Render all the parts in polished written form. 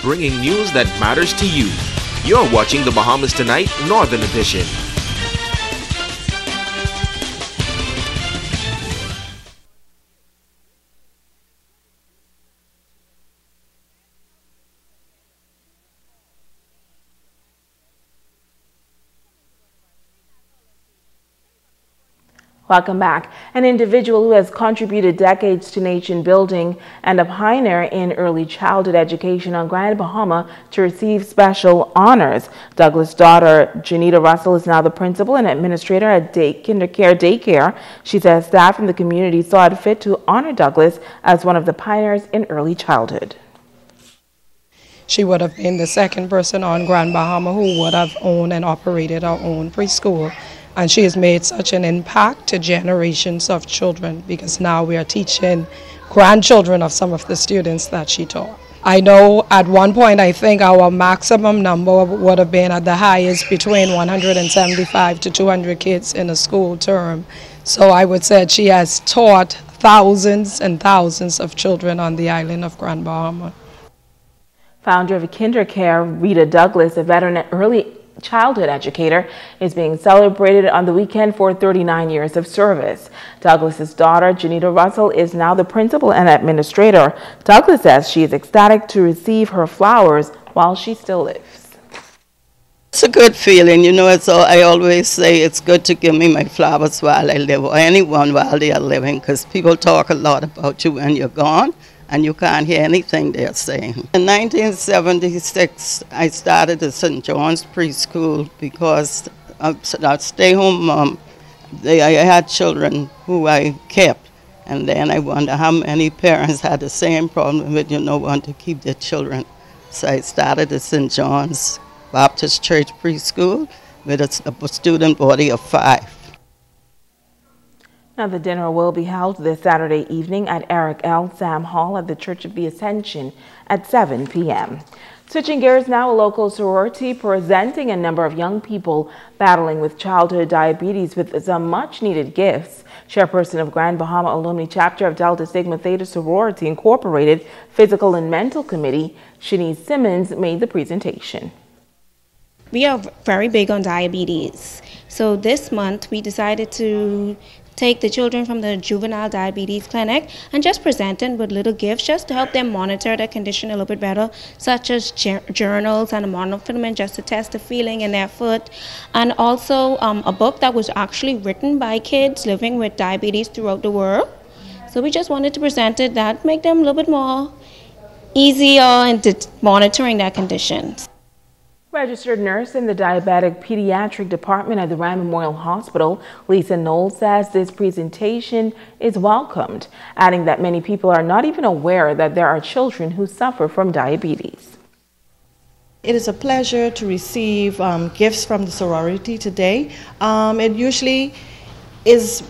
bringing news that matters to you. You're watching the Bahamas Tonight Northern Edition. Welcome back. An individual who has contributed decades to nation building and a pioneer in early childhood education on Grand Bahama to receive special honors. Douglas' daughter, Janita Russell, is now the principal and administrator at Kindercare Daycare. She says staff in the community saw it fit to honor Douglas as one of the pioneers in early childhood. She would have been the second person on Grand Bahama who would have owned and operated our own preschool. And she has made such an impact to generations of children because now we are teaching grandchildren of some of the students that she taught. I know at one point I think our maximum number would have been at the highest between 175 to 200 kids in a school term. So I would say she has taught thousands and thousands of children on the island of Grand Bahama. Founder of Kindercare, Rita Douglas, a veteran early childhood educator, is being celebrated on the weekend for 39 years of service. Douglas's daughter, Janita Russell, is now the principal and administrator. Douglas says she is ecstatic to receive her flowers while she still lives. It's a good feeling, you know. So I always say it's good to give me my flowers while I live, or anyone while they are living, because people talk a lot about you when you're gone, and you can't hear anything they're saying. In 1976, I started the St. John's Preschool because I stay-home mom. I had children who I kept, and then I wonder how many parents had the same problem with, want to keep their children. So I started the St. John's Baptist Church Preschool with a student body of 5. Now, the dinner will be held this Saturday evening at Eric L. Sam Hall at the Church of the Ascension at 7 p.m. Switching gears now, a local sorority presenting a number of young people battling with childhood diabetes with some much-needed gifts. Chairperson of Grand Bahama Alumni Chapter of Delta Sigma Theta Sorority Incorporated Physical and Mental Committee, Shanice Simmons, made the presentation. We are very big on diabetes. So this month we decided to take the children from the juvenile diabetes clinic and just present them with little gifts just to help them monitor their condition a little bit better, such as journals and a monofilament just to test the feeling in their foot, and also a book that was actually written by kids living with diabetes throughout the world. So we just wanted to present it, that make them a little bit more easier into monitoring their conditions. Registered nurse in the diabetic pediatric department at the Rand Memorial Hospital, Lisa Knowles, says this presentation is welcomed, adding that many people are not even aware that there are children who suffer from diabetes. It is a pleasure to receive gifts from the sorority today. It usually is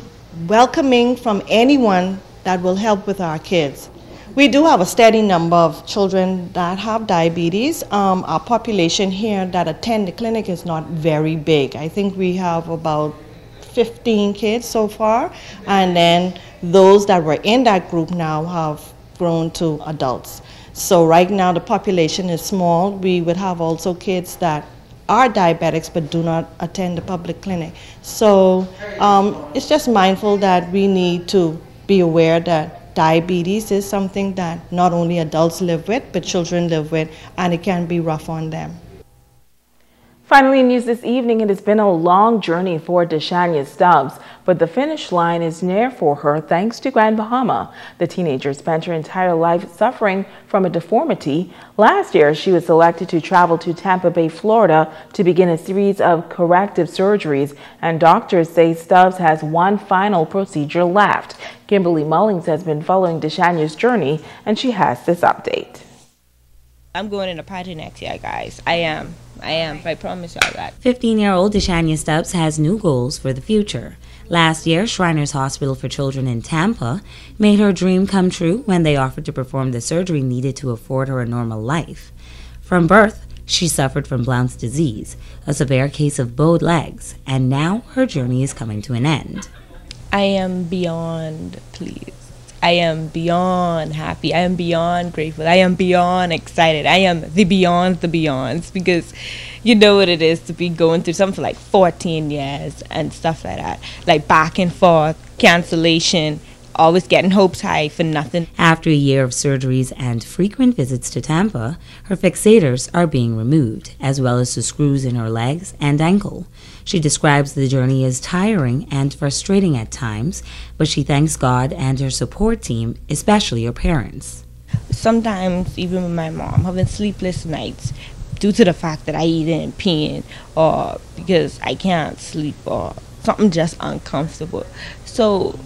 welcoming from anyone that will help with our kids. We do have a steady number of children that have diabetes. Our population here that attend the clinic is not very big. I think we have about 15 kids so far, and then those that were in that group now have grown to adults. So right now the population is small. We would have also kids that are diabetics but do not attend the public clinic. So it's just mindful that we need to be aware that diabetes is something that not only adults live with, but children live with, and it can be rough on them. Finally, in news this evening, it has been a long journey for Deshania Stubbs, but the finish line is near for her thanks to Grand Bahama. The teenager spent her entire life suffering from a deformity. Last year, she was selected to travel to Tampa Bay, Florida to begin a series of corrective surgeries, and doctors say Stubbs has one final procedure left. Kimberly Mullings has been following Deshania's journey, and she has this update. I'm going in a party next year, guys. I am. I promise y'all that. 15-year-old Deshania Stubbs has new goals for the future. Last year, Shriners Hospital for Children in Tampa made her dream come true when they offered to perform the surgery needed to afford her a normal life. From birth, she suffered from Blount's disease, a severe case of bowed legs, and now her journey is coming to an end. I am beyond pleased. I am beyond happy. I am beyond grateful. I am beyond excited. I am the beyonds, because you know what it is to be going through something for like 14 years and stuff like that. Like back and forth, cancellation, always getting hopes high for nothing. After a year of surgeries and frequent visits to Tampa, her fixators are being removed, as well as the screws in her legs and ankle. She describes the journey as tiring and frustrating at times, but she thanks God and her support team, especially her parents. Sometimes, even with my mom, having sleepless nights due to the fact that I eat in pain, or because I can't sleep, or something just uncomfortable. So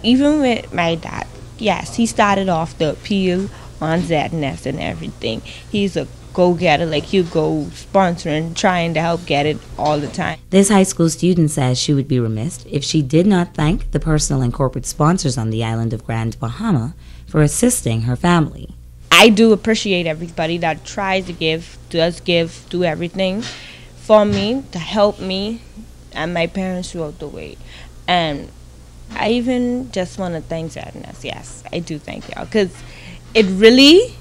even with my dad, yes, he started off the appeal on ZNS and everything. He's a go-getter, like he'll go sponsoring, trying to help get it all the time. This high school student says she would be remiss if she did not thank the personal and corporate sponsors on the island of Grand Bahama for assisting her family. I do appreciate everybody that tries to give, do everything for me, to help me and my parents throughout the way. And I even just want to thank ZNS. Yes, I do thank y'all, because it really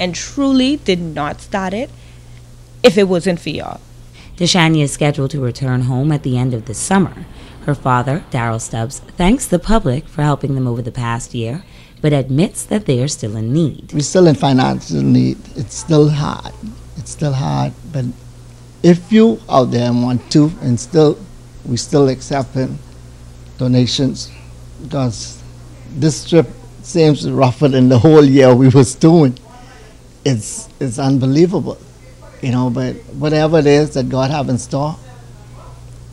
and truly did not start it if it wasn't for y'all. Deshania is scheduled to return home at the end of the summer. Her father, Darrell Stubbs, thanks the public for helping them over the past year, but admits that they are still in need. We're still in financial need. It's still hard. But if you out there want to, and we still accepting donations, because this trip seems rougher than the whole year we was doing. It's unbelievable, you know, but whatever it is that God have in store,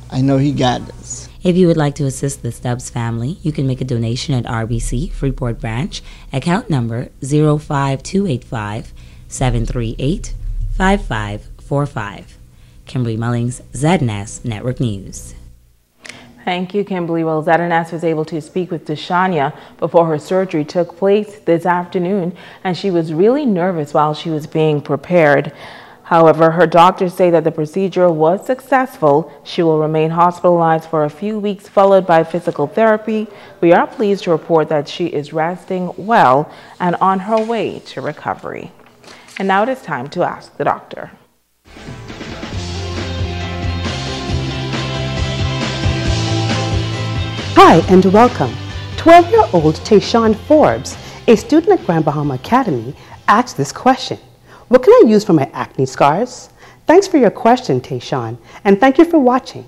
I know He got this. If you would like to assist the Stubbs family, you can make a donation at RBC Freeport Branch, account number 05285 738 5545. Kimberly Mullings, ZNS Network News. Thank you, Kimberly. Well, ZNS was able to speak with Deshania before her surgery took place this afternoon, and she was really nervous while she was being prepared. However, her doctors say that the procedure was successful. She will remain hospitalized for a few weeks, followed by physical therapy. We are pleased to report that she is resting well and on her way to recovery. And now it is time to ask the doctor. Hi and welcome. 12-year-old Tayshawn Forbes, a student at Grand Bahama Academy, asked this question: what can I use for my acne scars? Thanks for your question, Tayshawn, and thank you for watching.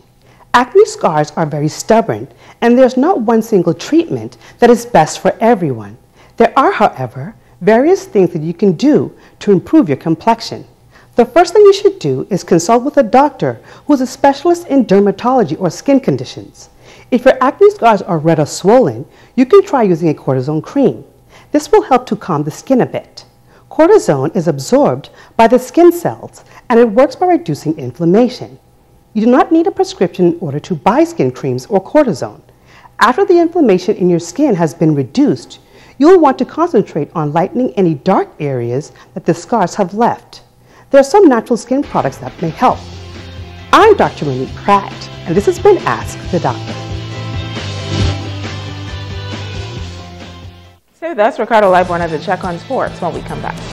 Acne scars are very stubborn, and there's not one single treatment that is best for everyone. There are, however, various things that you can do to improve your complexion. The first thing you should do is consult with a doctor who is a specialist in dermatology or skin conditions. If your acne scars are red or swollen, you can try using a cortisone cream. This will help to calm the skin a bit. Cortisone is absorbed by the skin cells, and it works by reducing inflammation. You do not need a prescription in order to buy skin creams or cortisone. After the inflammation in your skin has been reduced, you will want to concentrate on lightening any dark areas that the scars have left. There are some natural skin products that may help. I'm Dr. Monique Pratt, and this has been Ask the Doctor. So that's Ricardo Liborn as a check on sports when we come back.